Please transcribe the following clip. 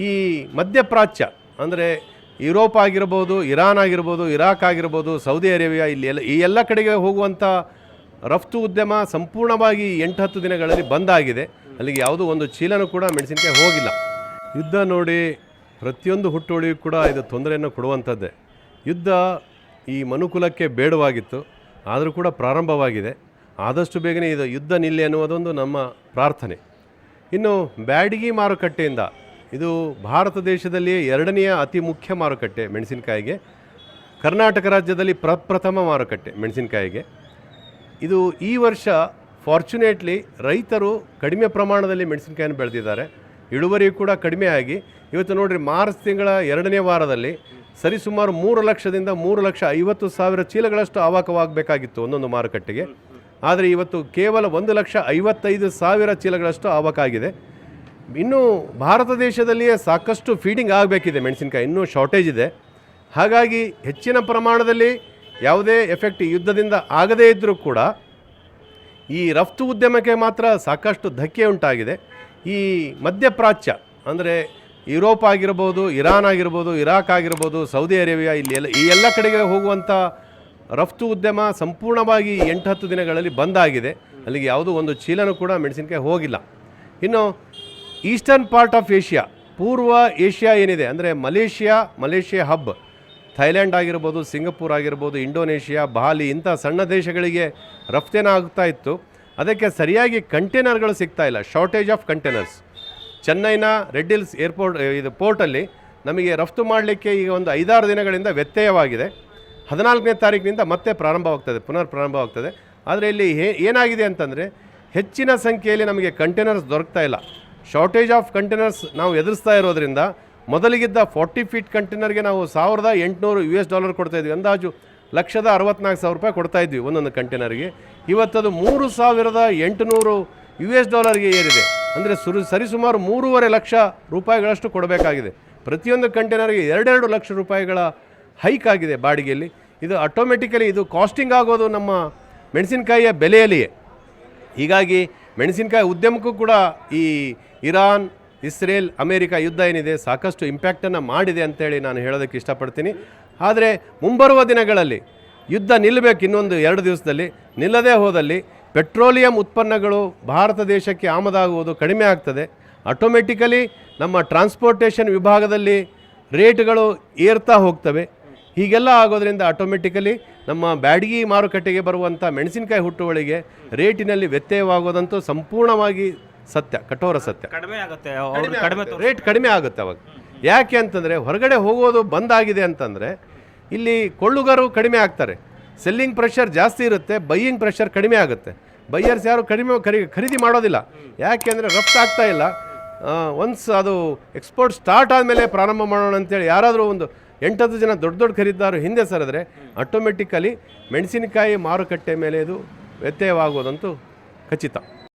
ಈ ಮಧ್ಯಪ್ರಾಚ್ಯ ಅಂದರೆ ಯುರೋಪ್ ಆಗಿರ್ಬೋದು, ಇರಾನ್ ಆಗಿರ್ಬೋದು, ಇರಾಕ್ ಆಗಿರ್ಬೋದು, ಸೌದಿ ಅರೇಬಿಯಾ, ಈ ಎಲ್ಲ ಕಡೆಗೆ ಹೋಗುವಂಥ ರಫ್ತು ಉದ್ಯಮ ಸಂಪೂರ್ಣವಾಗಿ 8-10 ದಿನಗಳಲ್ಲಿ ಬಂದಾಗಿದೆ. ಅಲ್ಲಿಗೆ ಯಾವುದೂ ಒಂದು ಚೀಲನೂ ಕೂಡ ಮೆಣಸಿನಕಾಯಿ ಹೋಗಿಲ್ಲ. ಯುದ್ಧ ನೋಡಿ ಪ್ರತಿಯೊಂದು ಹುಟ್ಟುವಳಿಗೂ ಕೂಡ ಇದು ತೊಂದರೆಯನ್ನು ಕೊಡುವಂಥದ್ದೇ. ಯುದ್ಧ ಈ ಮನುಕುಲಕ್ಕೆ ಬೇಡವಾಗಿತ್ತು, ಆದರೂ ಕೂಡ ಪ್ರಾರಂಭವಾಗಿದೆ. ಆದಷ್ಟು ಬೇಗನೆ ಇದು ಯುದ್ಧ ನಿಲ್ಲಿ ಅನ್ನುವುದೊಂದು ನಮ್ಮ ಪ್ರಾರ್ಥನೆ. ಇನ್ನು ಬ್ಯಾಡಗಿ ಮಾರುಕಟ್ಟೆಯಿಂದ, ಇದು ಭಾರತ ದೇಶದಲ್ಲಿಯೇ 2ನೆಯ ಅತಿ ಮುಖ್ಯ ಮಾರುಕಟ್ಟೆ ಮೆಣಸಿನಕಾಯಿಗೆ. ಕರ್ನಾಟಕ ರಾಜ್ಯದಲ್ಲಿ ಪ್ರಪ್ರಥಮ ಮಾರುಕಟ್ಟೆ ಮೆಣಸಿನಕಾಯಿಗೆ. ಇದು ಈ ವರ್ಷ ಫಾರ್ಚುನೇಟ್ಲಿ ರೈತರು ಕಡಿಮೆ ಪ್ರಮಾಣದಲ್ಲಿ ಮೆಣಸಿನಕಾಯಿಯನ್ನು ಬೆಳೆದಿದ್ದಾರೆ. ಇಳುವರಿ ಕೂಡ ಕಡಿಮೆ ಆಗಿ ಇವತ್ತು ನೋಡಿರಿ, ಮಾರ್ಚ್ ತಿಂಗಳ 2ನೇ ವಾರದಲ್ಲಿ ಸರಿಸುಮಾರು 3 ಲಕ್ಷದಿಂದ 3,50,000 ಚೀಲಗಳಷ್ಟು ಆವಾಕವಾಗಬೇಕಾಗಿತ್ತು ಒಂದೊಂದು ಮಾರುಕಟ್ಟೆಗೆ. ಆದರೆ ಇವತ್ತು ಕೇವಲ 1,55,000 ಚೀಲಗಳಷ್ಟು ಆವಾಕಾಗಿದೆ. ಇನ್ನೂ ಭಾರತ ದೇಶದಲ್ಲಿಯೇ ಸಾಕಷ್ಟು ಫೀಡಿಂಗ್ ಆಗಬೇಕಿದೆ ಮೆಣಸಿನಕಾಯಿ, ಇನ್ನೂ ಶಾರ್ಟೇಜ್ ಇದೆ. ಹಾಗಾಗಿ ಹೆಚ್ಚಿನ ಪ್ರಮಾಣದಲ್ಲಿ ಯಾವುದೇ ಎಫೆಕ್ಟ್ ಯುದ್ಧದಿಂದ ಆಗದೇ ಇದ್ದರೂ ಕೂಡ ಈ ರಫ್ತು ಉದ್ಯಮಕ್ಕೆ ಮಾತ್ರ ಸಾಕಷ್ಟು ಧಕ್ಕೆ ಉಂಟಾಗಿದೆ. ಈ ಮಧ್ಯಪ್ರಾಚ್ಯ ಅಂದರೆ ಯುರೋಪ್ ಆಗಿರ್ಬೋದು, ಇರಾನ್ ಆಗಿರ್ಬೋದು, ಇರಾಕ್ ಆಗಿರ್ಬೋದು, ಸೌದಿ ಅರೇಬಿಯಾ, ಈ ಎಲ್ಲ ಕಡೆಗೆ ಹೋಗುವಂಥ ರಫ್ತು ಉದ್ಯಮ ಸಂಪೂರ್ಣವಾಗಿ 8-10 ದಿನಗಳಲ್ಲಿ ಬಂದಾಗಿದೆ. ಅಲ್ಲಿಗೆ ಯಾವುದೂ ಒಂದು ಚೀಲನೂ ಕೂಡ ಮೆಣಸಿನಕಾಯಿ ಹೋಗಿಲ್ಲ. ಇನ್ನು ಈಸ್ಟರ್ನ್ ಪಾರ್ಟ್ ಆಫ್ ಏಷ್ಯಾ, ಪೂರ್ವ ಏಷ್ಯಾ ಏನಿದೆ ಅಂದರೆ ಮಲೇಷ್ಯಾ ಹಬ್, ಥೈಲ್ಯಾಂಡ್ ಆಗಿರ್ಬೋದು, ಸಿಂಗಪೂರ್ ಆಗಿರ್ಬೋದು, ಇಂಡೋನೇಷ್ಯಾ, ಬಾಲಿ, ಇಂಥ ಸಣ್ಣ ದೇಶಗಳಿಗೆ ರಫ್ತೇನಾಗ್ತಾ ಇತ್ತು. ಅದಕ್ಕೆ ಸರಿಯಾಗಿ ಕಂಟೈನರ್ಗಳು ಸಿಗ್ತಾ ಇಲ್ಲ, ಶಾರ್ಟೇಜ್ ಆಫ್ ಕಂಟೈನರ್ಸ್. ಚೆನ್ನೈನ ರೆಡ್ ಹಿಲ್ಸ್ ಪೋರ್ಟಲ್ಲಿ ನಮಗೆ ರಫ್ತು ಮಾಡಲಿಕ್ಕೆ ಈಗ ಒಂದು 5-6 ದಿನಗಳಿಂದ ವ್ಯತ್ಯಯವಾಗಿದೆ. 14ನೇ ತಾರೀಕಿನಿಂದ ಮತ್ತೆ ಪುನರ್ ಪ್ರಾರಂಭವಾಗ್ತದೆ. ಆದರೆ ಇಲ್ಲಿ ಏನಾಗಿದೆ ಅಂತಂದರೆ ಹೆಚ್ಚಿನ ಸಂಖ್ಯೆಯಲ್ಲಿ ನಮಗೆ ಕಂಟೈನರ್ಸ್ ದೊರಕ್ತಾ ಇಲ್ಲ. ಶಾರ್ಟೇಜ್ ಆಫ್ ಕಂಟೈನರ್ಸ್ ನಾವು ಎದುರಿಸ್ತಾ ಇರೋದ್ರಿಂದ ಮೊದಲಿಗಿದ್ದ 40 ಫೀಟ್ ಕಂಟೈನರ್ಗೆ ನಾವು $1,800 ಕೊಡ್ತಾಯಿದ್ವಿ, ಅಂದಾಜು $1,64,000 ಕೊಡ್ತಾಯಿದ್ವಿ ಒಂದೊಂದು ಕಂಟೈನರ್ಗೆ. ಇವತ್ತದು $3,800 ಏರಿದೆ. ಅಂದರೆ ಸರಿಸುಮಾರು $3.5 ಲಕ್ಷ ಕೊಡಬೇಕಾಗಿದೆ. ಪ್ರತಿಯೊಂದು ಕಂಟೈನರ್ಗೆ $2 ಲಕ್ಷ ಹೈಕ್ ಆಗಿದೆ ಬಾಡಿಗೆಯಲ್ಲಿ. ಇದು ಆಟೋಮೆಟಿಕಲಿ ಇದು ಕಾಸ್ಟಿಂಗ್ ಆಗೋದು ನಮ್ಮ ಮೆಣಸಿನಕಾಯಿಯ ಬೆಲೆಯಲ್ಲಿಯೇ. ಹೀಗಾಗಿ ಮೆಣಸಿನಕಾಯಿ ಉದ್ಯಮಕ್ಕೂ ಕೂಡ ಈ ಇರಾನ್, ಇಸ್ರೇಲ್, ಅಮೇರಿಕಾ ಯುದ್ಧ ಏನಿದೆ ಸಾಕಷ್ಟು ಇಂಪ್ಯಾಕ್ಟನ್ನು ಮಾಡಿದೆ ಅಂತೇಳಿ ನಾನು ಹೇಳೋದಕ್ಕೆ ಇಷ್ಟಪಡ್ತೀನಿ. ಆದರೆ ಮುಂಬರುವ ದಿನಗಳಲ್ಲಿ ಯುದ್ಧ ನಿಲ್ಲಬೇಕು. ಇನ್ನೊಂದು 2 ದಿವಸದಲ್ಲಿ ನಿಲ್ಲದೇ ಹೋದಲ್ಲಿ ಪೆಟ್ರೋಲಿಯಂ ಉತ್ಪನ್ನಗಳು ಭಾರತ ದೇಶಕ್ಕೆ ಆಮದಾಗುವುದು ಕಡಿಮೆ ಆಗ್ತದೆ. ಆಟೋಮೆಟಿಕಲಿ ನಮ್ಮ ಟ್ರಾನ್ಸ್ಪೋರ್ಟೇಷನ್ ವಿಭಾಗದಲ್ಲಿ ರೇಟ್ಗಳು ಏರ್ತಾ ಹೋಗ್ತವೆ. ಹೀಗೆಲ್ಲ ಆಗೋದ್ರಿಂದ ಆಟೋಮೆಟಿಕಲಿ ನಮ್ಮ ಬ್ಯಾಡಗಿ ಮಾರುಕಟ್ಟೆಗೆ ಬರುವಂಥ ಮೆಣಸಿನಕಾಯಿ ಹುಟ್ಟುವಳಿಗೆ ರೇಟಿನಲ್ಲಿ ವ್ಯತ್ಯಯವಾಗೋದಂತೂ ಸಂಪೂರ್ಣವಾಗಿ ಸತ್ಯ, ಕಠೋರ ಸತ್ಯ. ರೇಟ್ ಕಡಿಮೆ ಆಗುತ್ತೆ ಅವಾಗ. ಯಾಕೆ ಅಂತಂದರೆ ಹೊರಗಡೆ ಹೋಗೋದು ಬಂದಾಗಿದೆ ಅಂತಂದರೆ ಇಲ್ಲಿ ಕೊಳ್ಳುಗರು ಕಡಿಮೆ ಆಗ್ತಾರೆ, ಸೆಲ್ಲಿಂಗ್ ಪ್ರೆಷರ್ ಜಾಸ್ತಿ ಇರುತ್ತೆ, ಬೈಯಿಂಗ್ ಪ್ರೆಷರ್ ಕಡಿಮೆ ಆಗುತ್ತೆ. ಬೈಯರ್ಸ್ ಯಾರು ಖರೀದಿ ಮಾಡೋದಿಲ್ಲ. ಯಾಕೆ ಅಂದರೆ ರಫ್ತು ಆಗ್ತಾ ಇಲ್ಲ. ಒನ್ಸ್ ಅದು ಎಕ್ಸ್ಪೋರ್ಟ್ ಸ್ಟಾರ್ಟ್ ಆದಮೇಲೆ ಪ್ರಾರಂಭ ಮಾಡೋಣ ಅಂತೇಳಿ ಯಾರಾದರೂ ಒಂದು 8-10 ಜನ ದೊಡ್ಡ ಖರೀದಿದಾರರು ಹಿಂದೆ ಸರಿದ್ರೆ ಆಟೋಮೆಟಿಕಲಿ ಮೆಣಸಿನಕಾಯಿ ಮಾರುಕಟ್ಟೆ ಮೇಲೆ ಇದು ವ್ಯತ್ಯಯವಾಗೋದಂತೂ ಖಚಿತ.